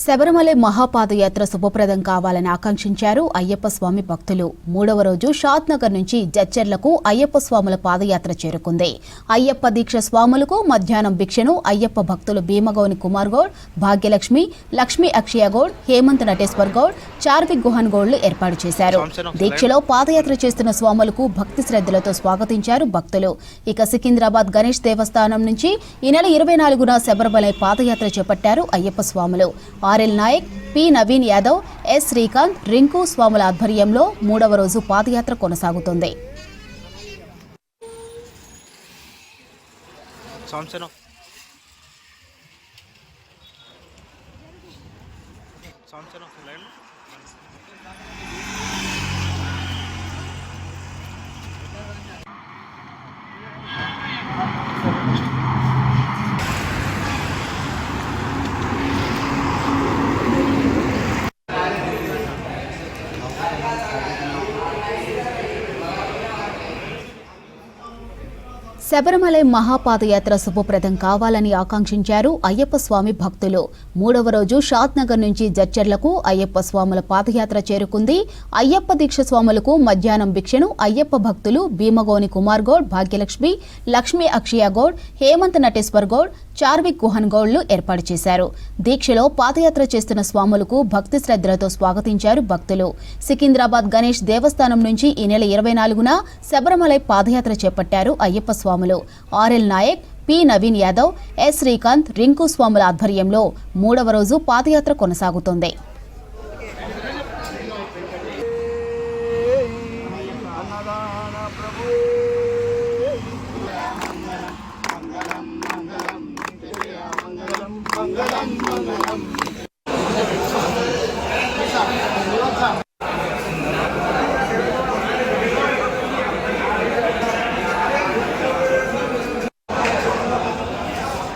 శబరిమలై మహాపాదయాత్ర శుభప్రదం కావాలని ఆకాంక్షించారు అయ్యప్ప స్వామి భక్తులు. మూడవ రోజు షాద్ నగర్ నుంచి జడ్చర్లకు అయ్యప్ప స్వాముల పాదయాత్ర చేరుకుంది. అయ్యప్ప దీక్ష స్వాములకు మధ్యాహ్నం భిక్షను అయ్యప్ప భక్తులు భీమగౌని కుమార్ గౌడ్, భాగ్యలక్ష్మి, లక్ష్మీ అక్షయ గౌడ్, హేమంత్ నటేశ్వర్ గౌడ్, చార్విక్ గుహన్ గౌడ్లు ఏర్పాటు చేశారు. దీక్షలో పాదయాత్ర చేస్తున్న స్వాములకు భక్తి శ్రద్ధలతో స్వాగతించారు భక్తులు. ఇక సికింద్రాబాద్ గణేష్ దేవస్థానం నుంచి ఈ నెల 24న శబరిమలై పాదయాత్ర చేపట్టారు అయ్యప్ప స్వాములు. RL Nayak, P Naveen Yadav, S Srikanth, Rinku స్వాముల ఆధ్వర్యంలో మూడవ రోజు పాదయాత్ర కొనసాగుతుంది. శబరిమలై మహాపాదయాత్ర శుభప్రదం కావాలని ఆకాంక్షించారు అయ్యప్ప స్వామి భక్తులు. మూడవ రోజు షాద్ నగర్ నుంచి జడ్చర్లకు అయ్యప్ప స్వాముల పాదయాత్ర చేరుకుంది. అయ్యప్ప దీక్ష స్వాములకు మధ్యాహ్నం భిక్షను అయ్యప్ప భక్తులు భీమగౌని కుమార్ గౌడ్, భాగ్యలక్ష్మి, లక్ష్మీ అక్షయ గౌడ్, హేమంత్ నటేశ్వర్ గౌడ్, చార్విక్ గుహన్ గౌడ్లు ఏర్పాటు చేశారు. దీక్షలో పాదయాత్ర చేస్తున్న స్వాములకు భక్తి శ్రద్ధలతో స్వాగతించారు భక్తులు. సికింద్రాబాద్ గణేష్ దేవస్థానం నుంచి ఈ నెల 24న శబరిమలై పాదయాత్ర చేపట్టారు అయ్యప్ప స్వాములు. RL Nayak, P Naveen Yadav, S Srikanth, Rinku స్వాముల ఆధ్వర్యంలో మూడవ రోజు పాదయాత్ర కొనసాగుతోంది.